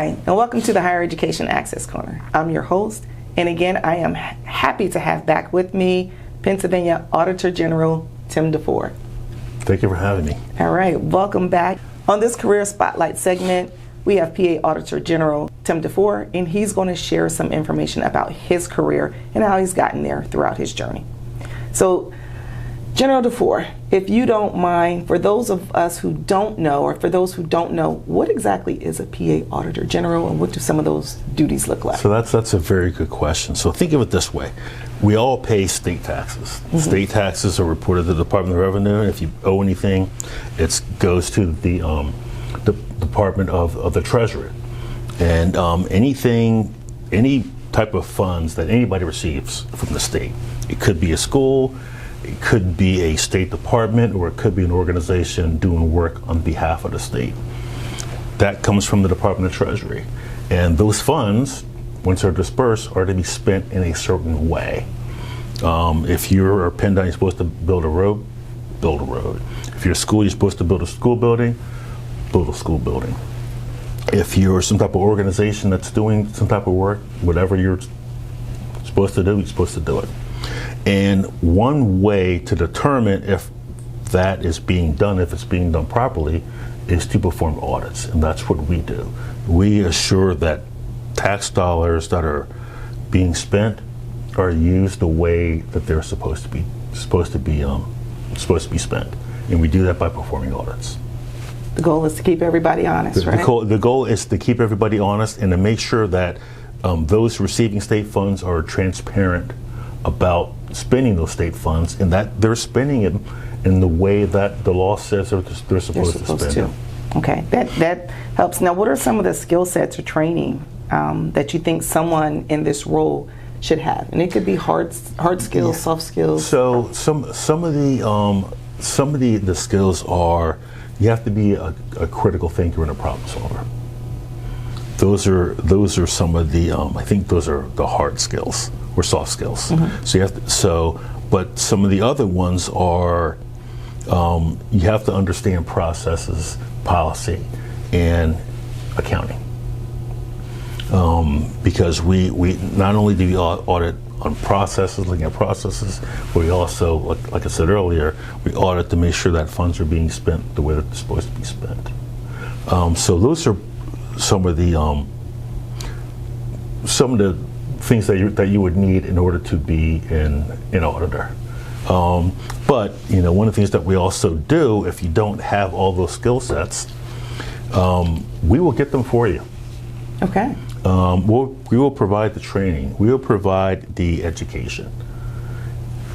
Hi, and welcome to the Higher Education Access Corner. I'm your host, and again, I am happy to have back with me Pennsylvania Auditor General Tim DeFoor. Thank you for having me. All right, welcome back. On this Career Spotlight segment, we have PA Auditor General Tim DeFoor, and he's going to share some information about his career and how he's gotten there throughout his journey. So, General DeFoor, if you don't mind, for those of us who don't know, or for those who don't know, what exactly is a PA Auditor General, and what do some of those duties look like? So that's a very good question. So think of it this way. We all pay state taxes. Mm-hmm. State taxes are reported to the Department of Revenue, and if you owe anything, it goes to the Department of the Treasury. And any type of funds that anybody receives from the state, it could be a school, it could be a state department, or it could be an organization doing work on behalf of the state. That comes from the Department of Treasury. And those funds, once they're dispersed, are to be spent in a certain way. If you're a PennDOT, you're supposed to build a road, build a road. If you're a school, you're supposed to build a school building, build a school building. If you're some type of organization that's doing some type of work, whatever you're supposed to do, you're supposed to do it. And one way to determine if that is being done, if it's being done properly, is to perform audits, and that's what we do. We assure that tax dollars that are being spent are used the way that they're supposed to be spent, and we do that by performing audits. The goal is to keep everybody honest, right? The goal is to keep everybody honest and to make sure that those receiving state funds are transparent about spending those state funds, and that they're spending it in the way that the law says they're supposed to spend it. Okay, that helps. Now, what are some of the skill sets or training that you think someone in this role should have? And it could be hard skills, soft skills. So some of the skills are, you have to be a critical thinker and a problem solver. Those are some of the I think those are the hard skills or soft skills. Mm-hmm. So you have to, but some of the other ones are you have to understand processes, policy, and accounting. Because we not only do we audit on processes, looking at processes, but we also, like I said earlier, we audit to make sure that funds are being spent the way that they're supposed to be spent. So those are some of the things that you would need in order to be an auditor. But one of the things that we also do, if you don't have all those skill sets, we will get them for you. Okay. We will provide the training. We will provide the education.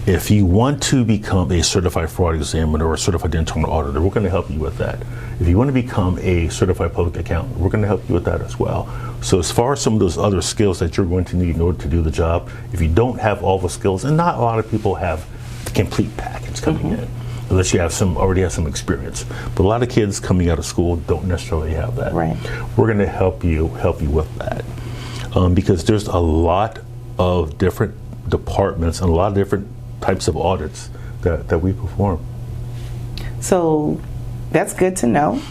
If you want to become a certified fraud examiner or a certified internal auditor, we're going to help you with that. If you want to become a certified public accountant, we're going to help you with that as well. So as far as some of those other skills that you're going to need in order to do the job, if you don't have all the skills, and not a lot of people have the complete package coming in, unless you already have some experience. But a lot of kids coming out of school don't necessarily have that. Right. We're going to help you with that, because there's a lot of different departments and a lot of different types of audits that we perform. So that's good to know.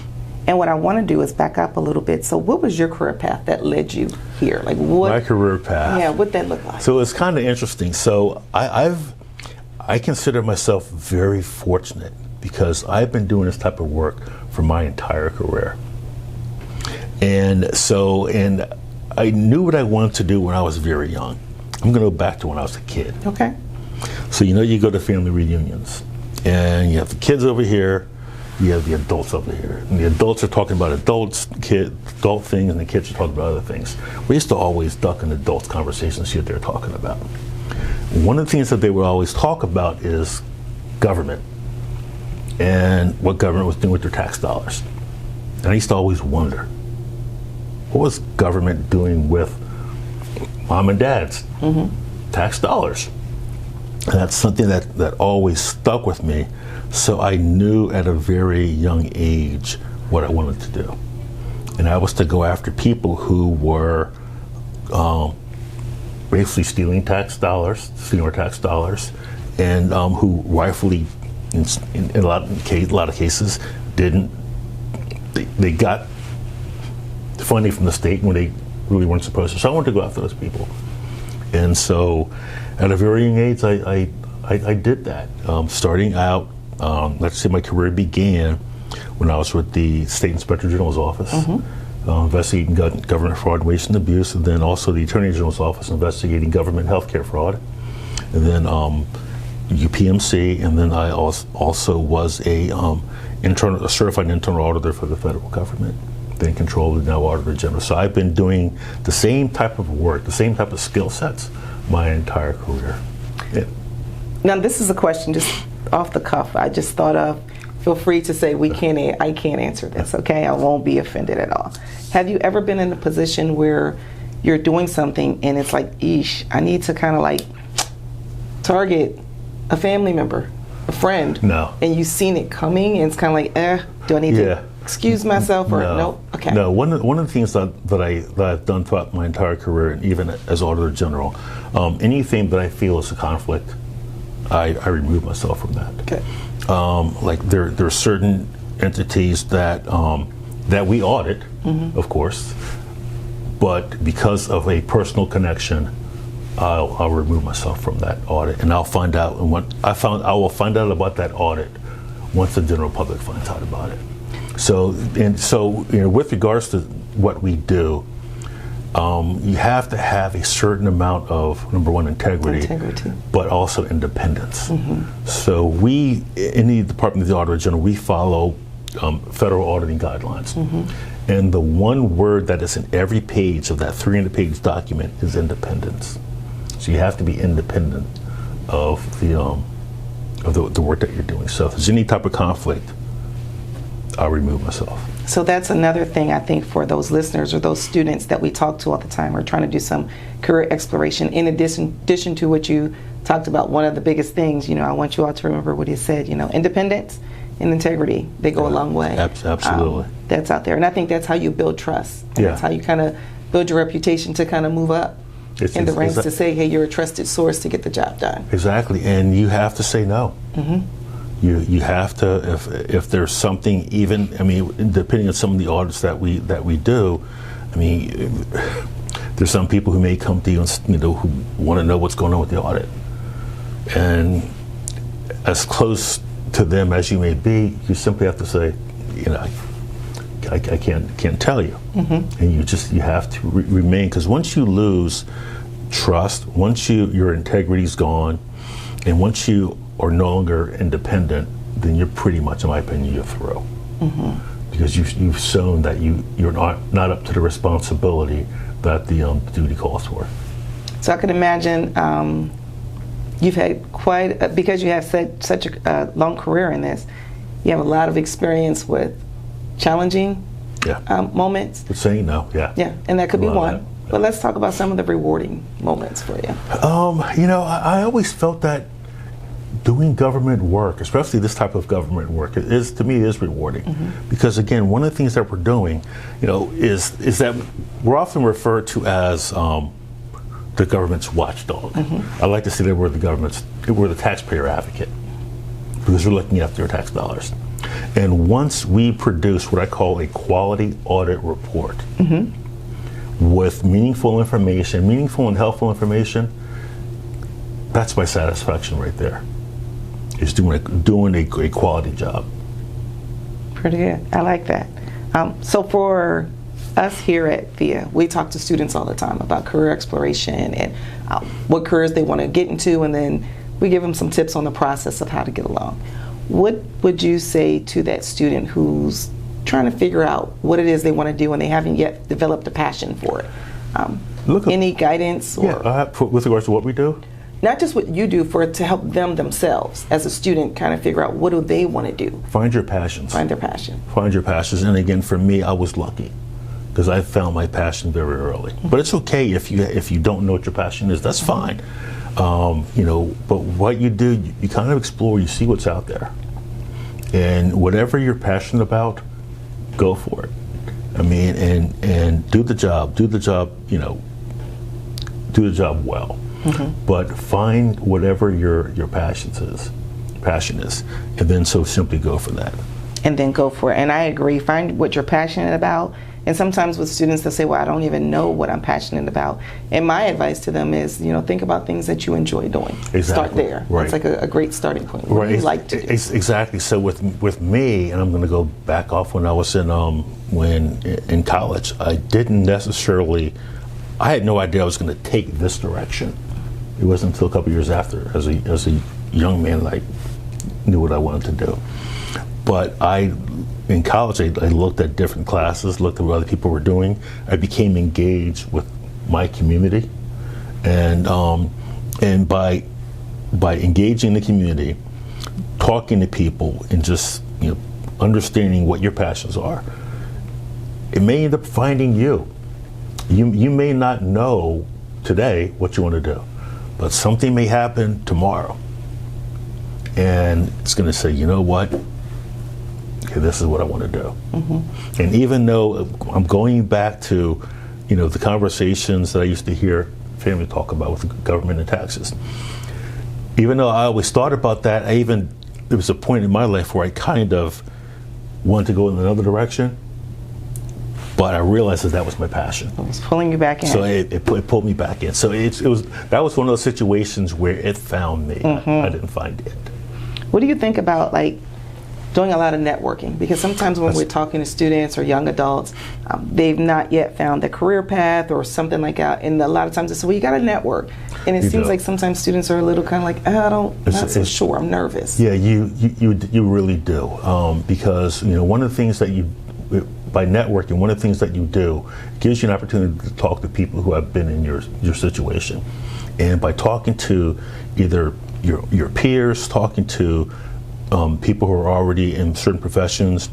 And what I want to do is back up a little bit. So what was your career path that led you here? Like what? My career path. Yeah, what that look like? So it's kind of interesting. So I consider myself very fortunate because I've been doing this type of work for my entire career. And I knew what I wanted to do when I was very young. I'm going to go back to when I was a kid. Okay. So you go to family reunions, and you have the kids over here, you have the adults over here. And the adults are talking about adult things, and the kids are talking about other things. We used to always duck in adults' conversations and see what they're talking about. One of the things that they would always talk about is government and what government was doing with their tax dollars. And I used to always wonder, what was government doing with mom and dad's tax dollars? And that's something that always stuck with me. So I knew at a very young age what I wanted to do. And I was to go after people who were basically stealing our tax dollars, and who rightfully, in a lot of cases, didn't. They got funding from the state when they really weren't supposed to. So I wanted to go after those people. And so at a very young age, I did that. Starting out, let's say my career began when I was with the State Inspector General's office, investigating government fraud, waste, and abuse, and then also the Attorney General's office investigating government healthcare fraud, and then UPMC, and then I also was a certified internal auditor for the federal government, then controller, now Auditor General. So I've been doing the same type of work, the same type of skill sets my entire career. Yeah. Now, this is a question just off the cuff. I just thought of. Feel free to say I can't answer this. Okay, I won't be offended at all. Have you ever been in a position where you're doing something and it's like, eesh, I need to kind of like target a family member, a friend? No. And you've seen it coming, and it's kind of like, do I need to excuse myself or no? Okay. No. One of the things that I've done throughout my entire career, and even as Auditor General, anything that I feel is a conflict, I remove myself from that. Okay. Like there are certain entities that we audit, of course, but because of a personal connection, I'll remove myself from that audit, and I'll find out. And I will find out about that audit once the general public finds out about it. So with regards to what we do, you have to have a certain amount of, number one, integrity. But also independence. So we, in the Department of the Auditor General, we follow federal auditing guidelines. And the one word that is in every page of that 300-page document is independence. So you have to be independent of the work that you're doing. So if there's any type of conflict, I'll remove myself. So that's another thing, I think, for those listeners or those students that we talk to all the time. We're trying to do some career exploration. In addition to what you talked about, one of the biggest things, I want you all to remember what he said, independence and integrity, they go a long way. Absolutely. That's out there. And I think that's how you build trust. And that's how you kind of build your reputation to kind of move up in the ranks to say, hey, you're a trusted source to get the job done. Exactly. And you have to say no. You have to, if there's something, even, depending on some of the audits that we do, there's some people who may come to you and who want to know what's going on with the audit, and as close to them as you may be, you simply have to say, I can't tell you, and you have to remain, because once you lose trust, once your integrity's gone, and once you are no longer independent, then you're pretty much, in my opinion, you're through. Because you've shown that you're not up to the responsibility that the duty calls for. So I can imagine you've had because you have such a long career in this, you have a lot of experience with challenging moments. But saying no, Yeah, and that could be one. But let's talk about some of the rewarding moments for you. I always felt that doing government work, especially this type of government work, to me is rewarding. Because again, one of the things that we're doing, is that we're often referred to as the government's watchdog. I like to say that we're the taxpayer advocate, because we're looking after your tax dollars. And once we produce what I call a quality audit report with meaningful and helpful information, that's my satisfaction right there. Is doing a quality job. Pretty good. I like that. So for us here at VIA, we talk to students all the time about career exploration and what careers they want to get into, and then we give them some tips on the process of how to get along. What would you say to that student who's trying to figure out what it is they want to do and they haven't yet developed a passion for it? Any guidance? With regards to what we do? Not just what you do, to help them themselves as a student kind of figure out what do they want to do. Find your passions. Find their passion. Find your passions. And again, for me, I was lucky because I found my passion very early. But it's okay if you don't know what your passion is. That's fine. But what you do, you kind of explore. You see what's out there, and whatever you're passionate about, go for it. And do the job. Do the job. Do the job well. But find whatever your passion is, and then so simply go for that. And then go for it. And I agree. Find what you're passionate about, And sometimes with students, they'll say, well, I don't even know what I'm passionate about. And my advice to them is, think about things that you enjoy doing. Exactly. Start there. Right. It's like a great starting point. What do you like to do? Exactly. So with me, and I'm going to go back off when I was in college, I didn't necessarily, I had no idea I was going to take this direction. It wasn't until a couple years after, as a young man, I knew what I wanted to do. But in college, I looked at different classes, looked at what other people were doing. I became engaged with my community, and by engaging the community, talking to people, and just understanding what your passions are, it may end up finding you. You may not know today what you want to do, but something may happen tomorrow, and it's going to say, you know what? Okay, this is what I want to do. Mm-hmm. And even though I'm going back to, the conversations that I used to hear family talk about with government and taxes, even though I always thought about that, there was a point in my life where I kind of wanted to go in another direction, but I realized that was my passion. It was pulling you back in. So it pulled me back in. So that was one of those situations where it found me. Mm-hmm. I didn't find it. What do you think about doing a lot of networking? Because sometimes when we're talking to students or young adults, they've not yet found their career path or something like that. And a lot of times they say, well, you got to network. And it seems like sometimes students are a little kind of I'm not so sure, I'm nervous. Yeah, you really do. Because, one of the things that by networking, one of the things that you do, gives you an opportunity to talk to people who have been in your situation. And by talking to either your peers, talking to people who are already in certain professions,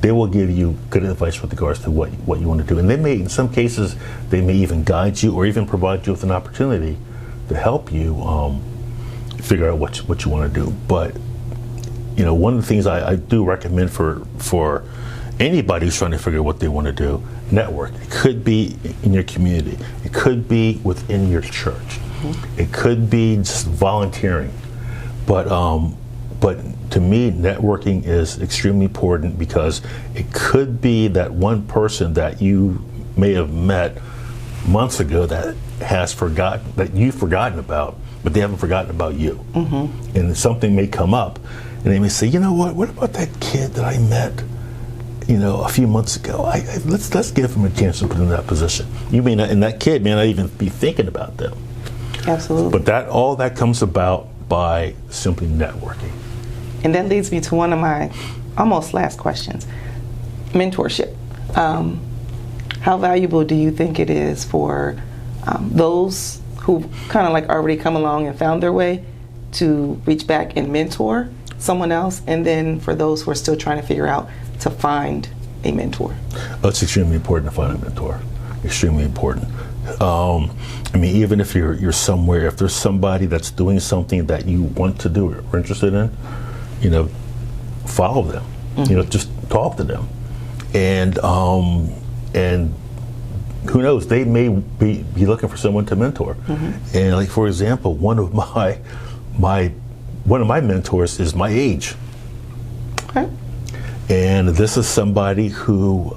they will give you good advice with regards to what you want to do. And they may, in some cases, they may even guide you or even provide you with an opportunity to help you figure out what you want to do. But, one of the things I do recommend for anybody who's trying to figure out what they want to do, network. It could be in your community. It could be within your church. Mm-hmm. It could be just volunteering. But to me, networking is extremely important because it could be that one person that you may have met months ago that you've forgotten about, but they haven't forgotten about you. Mm-hmm. And something may come up, and they may say, you know what about that kid that I met, a few months ago? Let's give him a chance to put in that position. You may not, and that kid may not even be thinking about them. Absolutely. But all that comes about by simply networking. And that leads me to one of my almost last questions. Mentorship. How valuable do you think it is for those who kind of already come along and found their way to reach back and mentor someone else, and then for those who are still trying to figure out to find a mentor? It's extremely important to find a mentor. Extremely important. Even if you're somewhere, if there's somebody that's doing something that you want to do or interested in, follow them. Mm-hmm. Just talk to them, and who knows, they may be looking for someone to mentor. Mm-hmm. And for example, one of my mentors is my age. Okay. And this is somebody who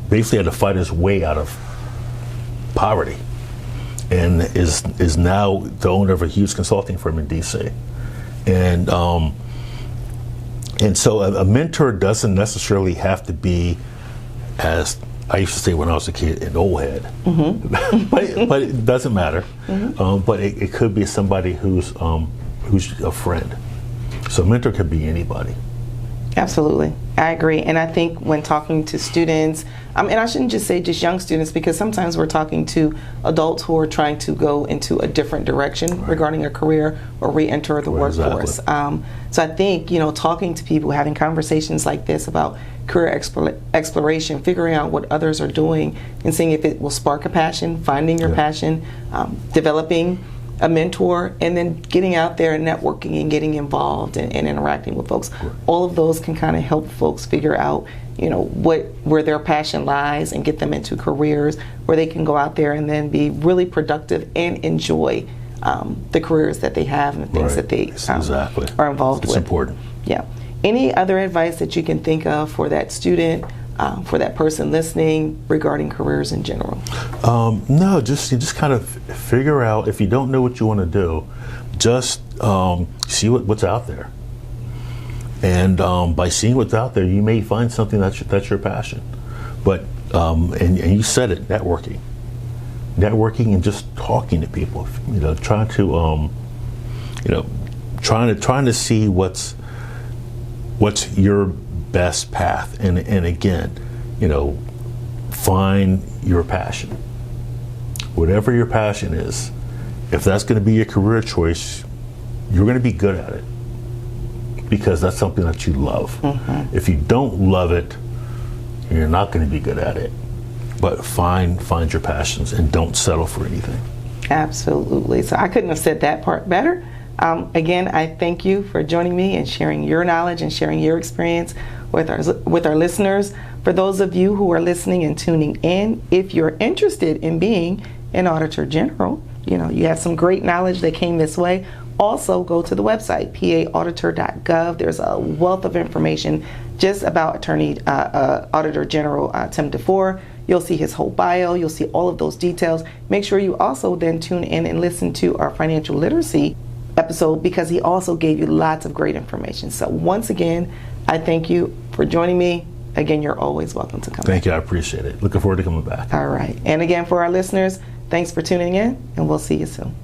basically had to fight his way out of poverty, and is now the owner of a huge consulting firm in DC. And so a mentor doesn't necessarily have to be, as I used to say when I was a kid, an old head. Mm-hmm. but it doesn't matter. Mm-hmm. But it could be somebody who's a friend. So a mentor could be anybody. Absolutely. I agree. And I think when talking to students, and I shouldn't just say just young students, because sometimes we're talking to adults who are trying to go into a different direction regarding a career or re-enter the workforce. Exactly. So I think, talking to people, having conversations like this about career exploration, figuring out what others are doing and seeing if it will spark a passion, finding your passion, developing a mentor, and then getting out there and networking and getting involved and interacting with folks. Right. All of those can kind of help folks figure out, where their passion lies and get them into careers where they can go out there and then be really productive and enjoy the careers that they have and the things that they are involved with. It's important. Yeah. Any other advice that you can think of for that student, for that person listening regarding careers in general? No, you just kind of figure out, if you don't know what you want to do, just see what's out there. And by seeing what's out there, you may find something that's your passion. But and you said it, networking and just talking to people. Trying to see what's your best path. And again, find your passion. Whatever your passion is, if that's going to be your career choice, you're going to be good at it, because that's something that you love. Mm-hmm. If you don't love it, you're not going to be good at it. But find your passions and don't settle for anything. Absolutely. So I couldn't have said that part better. Again, I thank you for joining me and sharing your knowledge and sharing your experience with our listeners. For those of you who are listening and tuning in, if you're interested in being an Auditor General, you have some great knowledge that came this way. Also, go to the website, paauditor.gov. There's a wealth of information just about Auditor General Tim DeFoor. You'll see his whole bio. You'll see all of those details. Make sure you also then tune in and listen to our financial literacy episode, because he also gave you lots of great information. So once again, I thank you for joining me. Again, you're always welcome to come. Thank you. I appreciate it. Looking forward to coming back. All right. And again, for our listeners, thanks for tuning in, and we'll see you soon.